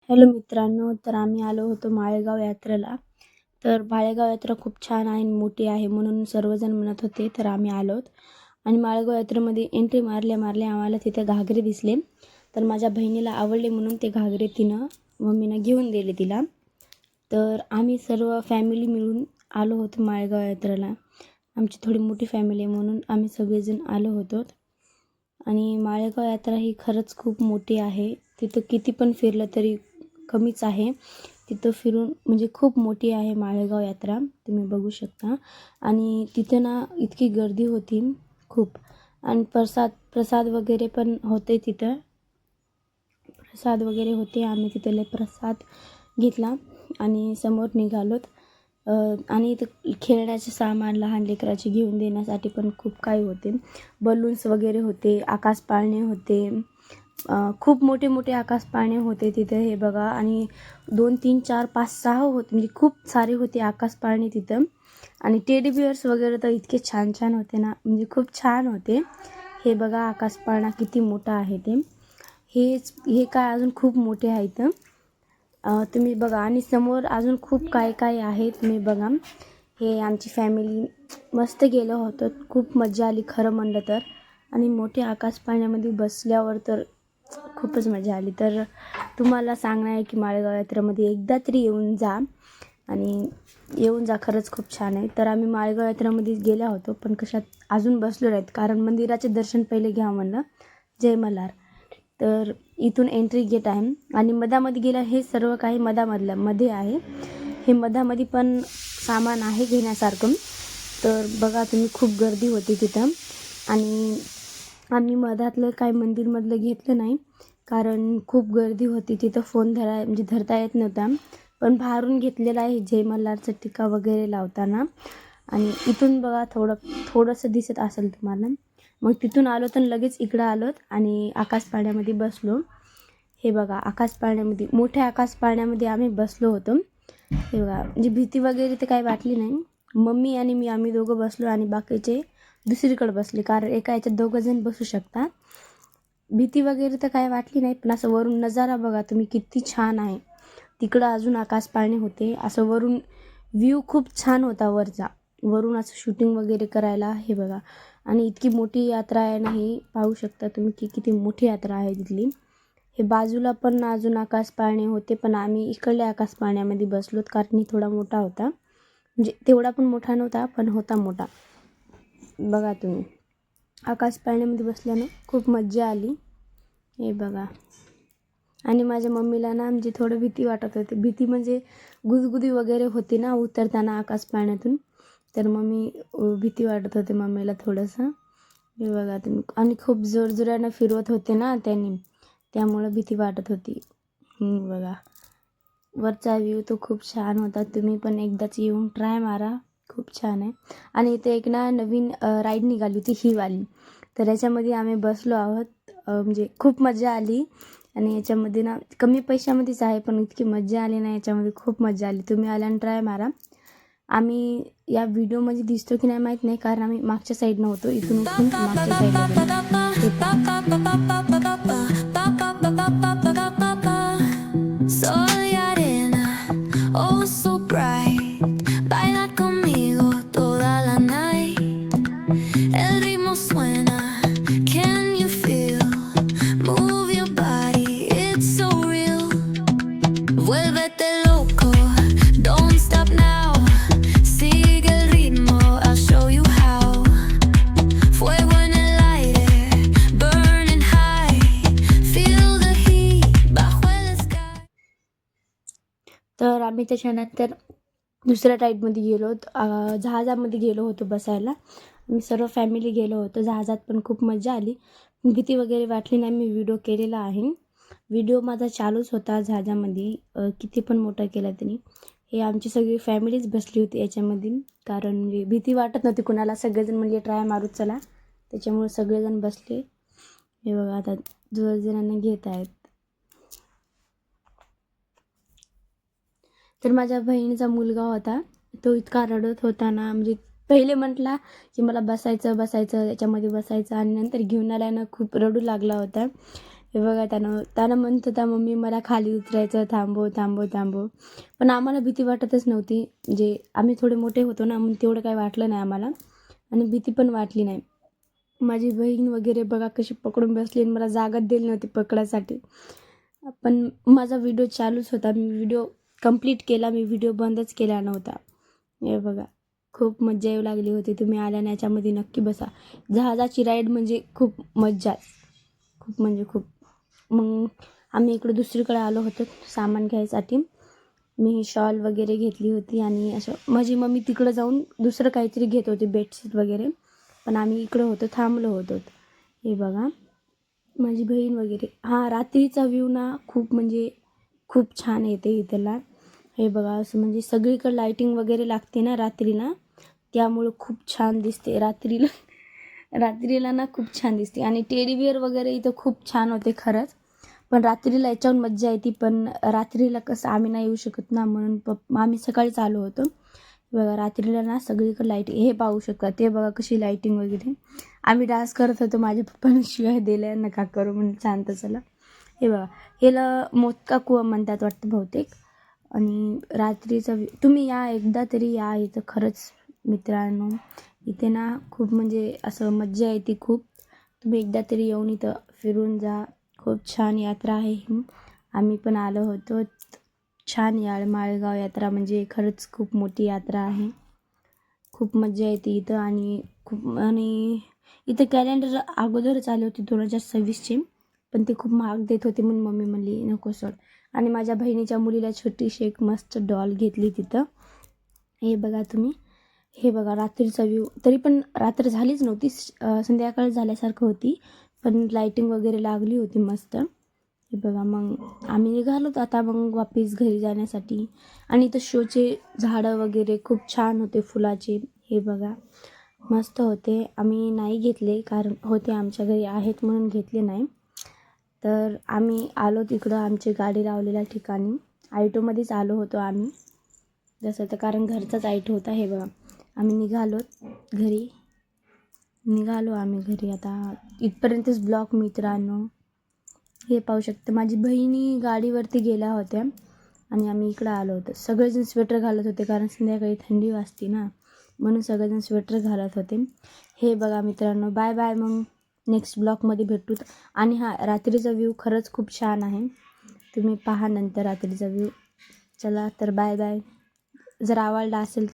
Hello मित्रांनो, तर आम्ही आलो होतो माळेगाव यात्रेला. तर माळेगाव यात्रा खूप छान आहे आणि मोठी आहे म्हणून सर्वजण म्हणत होते, तर आम्ही आलोत. आणि माळेगाव यात्रेमध्ये एंट्री मारल्या आम्हाला तिथे घागरे दिसले. तर माझ्या बहिणीला आवडले म्हणून ते घागरे तिनं मम्मीनं घेऊन दिले तिला. तर आम्ही सर्व फॅमिली मिळून आलो होतो माळेगाव यात्रेला. आमची थोडी मोठी फॅमिली आहे म्हणून आम्ही सगळेजण आलो होतो. आणि माळेगाव यात्रा ही खरंच खूप मोठी आहे. तिथं किती पण फिरलं तरी कमीच आहे. तिथं फिरून म्हणजे खूप मोठी आहे माळेगाव यात्रा, तुम्ही बघू शकता. आणि तिथे ना इतकी गर्दी होती खूप. आणि प्रसाद वगैरे पण होते तिथं. प्रसाद वगैरे होते. आम्ही तिथले प्रसाद घेतला आणि समोर निघालोत. आणि इथं खेळण्याचे सामान लहान लेकराचे घेऊन देण्यासाठी पण खूप काही होते. बलून्स वगैरे होते, आकाश पाळणे होते. खूप मोठे मोठे आकाश पाळणे होते तिथे, हे बघा. आणि 2 3 4 5 6 होते, म्हणजे खूप सारे होते आकाश पाळणे तिथं. आणि टेडी बिअर्स वगैरे तर इतके छान छान होते ना, म्हणजे खूप छान होते. हे बघा आकाश पाळणा किती मोठा आहे ते. हे काय अजून खूप मोठे आहेत. तुम्ही बघा. आणि समोर अजून खूप काय काय आहे, तुम्ही बघा. हे आमची फॅमिली मस्त गेलो होतो, खूप मजा आली खरं म्हणलं तर. आणि मोठ्या आकाश पाळण्यामध्ये बसल्यावर तर खूपच मजा आली. तर तुम्हाला सांगणार आहे की माळेगाव यात्रेमध्ये एकदा तरी येऊन जा. आणि येऊन जा, खरंच खूप छान आहे. तर आम्ही माळेगाव यात्रेमध्ये गेला होतो, पण कशात अजून बसलो नाहीत कारण मंदिराचे दर्शन पहिले घ्या म्हणलं. जय मल्हार. तर इथून एंट्री गेट आहे आणि मधामध्ये गेलं, हे सर्व काही मध्ये आहे. हे मधामध्ये पण सामान आहे घेण्यासारखं. तर बघा तुम्ही, खूप गर्दी होती तिथं. आणि आम्ही मधातलं काय मंदिरमधलं घेतलं नाही कारण खूप गर्दी होती तिथं. फोन म्हणजे धरता येत नव्हता. पण बाहेरून घेतलेला आहे जय मल्हारचा टीका वगैरे लावताना. आणि इथून बघा थोडंसं दिसत असेल तुम्हाला. मग तिथून आलो तर लगेच इकडं आलोत आणि आकाश पाळण्यामध्ये बसलो. हे बघा आकाश पाळण्यामध्ये, मोठ्या आकाश पाळण्यामध्ये आम्ही बसलो होतो. हे बघा, म्हणजे भीती वगैरे तर काही वाटली नाही. मम्मी आणि मी आम्ही दोघं बसलो आणि बाकीचे दुसरीकडे बसले, कारण एका याच्यात 2 जण बसू शकतात. भीती वगैरे तर काही वाटली नाही, पण असं वरून नजारा बघा तुम्ही किती छान आहे. तिकडं अजून आकाश पाळणे होते. असं वरून व्ह्यू खूप छान होता वरचा, वरून असं शूटिंग वगैरे करायला. हे बघा. आणि इतकी मोठी यात्रा आहे ना, ही पाहू शकता तुम्ही की किती मोठी यात्रा आहे तिथली. हे बाजूला पण अजून आकाश पाळणे होते, पण आम्ही इकडल्या आकाश पाळण्यामध्ये बसलोत कारण ही थोडा मोठा होता. म्हणजे तेवढा पण मोठा नव्हता, पण होता मोठा. बघा तुम्ही, आकाश पाळण्यामध्ये बसल्यानं खूप मज्जा आली. हे बघा. आणि माझ्या मम्मीला ना म्हणजे थोडं भीती वाटत होती. भीती म्हणजे गुदगुदी वगैरे होती ना उतरताना आकाश पाळण्यातून. तर मम्मी भीती वाटत होते मम्मीला थोडंसं. हे बघा तुम्ही. आणि खूप जोरजोरानं फिरवत होते ना त्यांनी, त्यामुळं भीती वाटत होती. बघा, वरचा व्ह्यू तो खूप छान होता. तुम्ही पण एकदाच येऊन ट्राय मारा, खूप छान आहे. आणि इथे एक ना नवीन राईड निघाली होती, ही वाली. तर याच्यामध्ये आम्ही बसलो आहोत. म्हणजे खूप मजा आली. आणि याच्यामध्ये ना कमी पैशामध्येच आहे, पण इतकी मजा आली ना याच्यामध्ये, खूप मजा आली. तुम्ही आल्यानं ट्राय मारा. आम्ही या व्हिडिओमध्ये दिसतो की नाही माहीत नाही, कारण आम्ही मागच्या साईडनं होतो. इथून उठून मागच्या साईडला गेलो. हे Soy arena, oh so bright. Baila conmigo toda la night. El ritmo suena, can you feel? Move your body, it's so real. Vuélvete loco, don't stop now. Sigue el ritmo, I'll show you how. Fuego en el aire, burning high. Feel the heat bajo el sky. तर आम्ही त्याच्यानंतर दुसऱ्या राईडमध्ये गेलो होतो. जहाजामध्ये गेलो होतो बसायला. आम्ही सर्व फॅमिली गेलो होतो. जहाजात पण खूप मजा आली. भीती वगैरे वाटली नाही. मी व्हिडिओ केलेला आहे. व्हिडिओ माझा चालूच होता जहाजामध्ये. किती पण मोठा केला तरी. हे आमची सगळी फॅमिलीच बसली होती याच्यामध्ये, कारण म्हणजे भीती वाटत नव्हती कुणाला. सगळेजण म्हणजे ट्राय मारूच चला, त्याच्यामुळे सगळेजण बसले. हे बघा आता 2 जणांना घेत आहेत. तर माझ्या बहिणीचा मुलगा होता, तो इतका रडत होता ना, म्हणजे पहिले म्हटला की मला बसायचं याच्यामध्ये बसायचं, आणि नंतर घेऊन आल्यानं खूप रडू लागला होता. हे बघा त्यानं म्हणत होता मम्मी मला खाली उतरायचं, थांबव थांबव थांबव. पण आम्हाला भीती वाटतच नव्हती. म्हणजे आम्ही थोडे मोठे होतो ना, मग तेवढं काही वाटलं नाही आम्हाला आणि भीती पण वाटली नाही. माझी बहीण वगैरे बघा कशी पकडून बसली आणि मला जागाच दिली नव्हती पकडायसाठी. पण माझा व्हिडिओ चालूच होता. मी व्हिडिओ कंप्लीट केला. मी व्हिडिओ बंदच केला नव्हता. हे बघा खूप मज्जा येऊ लागली होती. तुम्ही आल्याने याच्यामध्ये नक्की बसा. जहाजाची राईड म्हणजे खूप मज्जाच. खूप म्हणजे खूप. मग आम्ही इकडं दुसरीकडे आलो होतो सामान घ्यायसाठी. मी शॉल वगैरे घेतली होती आणि असं माझी मम्मी तिकडं जाऊन दुसरं काहीतरी घेत होती, बेडशीट वगैरे. पण आम्ही इकडं होतो, थांबलो होतो. हे बघा माझी बहीण वगैरे. हां, रात्रीचा व्ह्यू ना खूप म्हणजे खूप छान येते इथला. हे बघा असं म्हणजे सगळीकडे लाईटिंग वगैरे लागते ना रात्रीला, त्यामुळं खूप छान दिसते रात्रीला. रात्रीला ना खूप छान दिसते आणि टेडी बिअर वगैरे इथं खूप छान होते खरंच. पण रात्रीला याच्याहून मज्जा येते. पण रात्रीला कसं आम्ही नाही येऊ शकत ना, म्हणून आम्ही सकाळीच आलो होतो. बघा रात्रीला ना सगळीकडे लाईटिंग हे पाहू शकता. ते बघा कशी लाईटिंग वगैरे. आम्ही डान्स करत होतो. माझ्या पप्पाने शिवाय दिल्या नका करू म्हणून शांत चला. हे बघा ह्याला मोदका कुवा म्हणतात वाटतं बहुतेक. आणि रात्रीचा तुम्ही या एकदा तरी या इथं खरंच मित्रांनो. इथे ना खूप म्हणजे असं मज्जा येते खूप. तुम्ही एकदा तरी येऊन इथं फिरून जा. खूप छान यात्रा आहे ही. आम्ही पण आलो होतो. छान माळेगाव यात्रा म्हणजे खरंच खूप मोठी यात्रा आहे. खूप मज्जा येते इथं आणि इथं कॅलेंडर अगोदरच आले होते 2026चे. पण ते खूप महाग देत होते म्हणून मम्मी म्हणली नको सोड. आणि माझ्या बहिणीच्या मुलीला छोटीशी एक मस्त डॉल घेतली तिथं. हे बघा तुम्ही. हे बघा रात्रीचा व्ह्यू. तरी पण रात्र झालीच नव्हती, संध्याकाळ झाल्यासारखं होती. पण लाईटिंग वगैरे लागली होती मस्त. हे बघा मग आम्ही निघालो आता मग वापस घरी जाण्यासाठी. आणि इथं शोचे झाडं वगैरे खूप छान होते फुलाचे. हे बघा मस्त होते. आम्ही नाही घेतले कारण होते आमच्या घरी आहेत म्हणून घेतले नाही. तर आम्ही आलो तिकडं आमची गाडी लावलेल्या ठिकाणी. आयटोमध्येच आलो होतो आम्ही जसं तर, कारण घरचाच आयटो होता. हे बघा आम्ही निघालो आम्ही घरी. आता इथपर्यंतच ब्लॉग मित्रांनो. हे पाहू शकता माझी बहिणी गाडीवरती गेल्या होत्या आणि आम्ही इकडं आलो होतो. सगळेजण स्वेटर घालत होते कारण संध्याकाळी थंडी वाजते ना, म्हणून सगळेजण स्वेटर घालत होते. हे बघा मित्रांनो, बाय बाय. मग नेक्स्ट ब्लॉगमध्ये भेटू. आणि हा रात्रीचा व्ह्यू खरंच खूप छान आहे. तुम्ही पहा नंतर रात्रीचा व्ह्यू. चला तर बाय बाय. जर आवडला असेल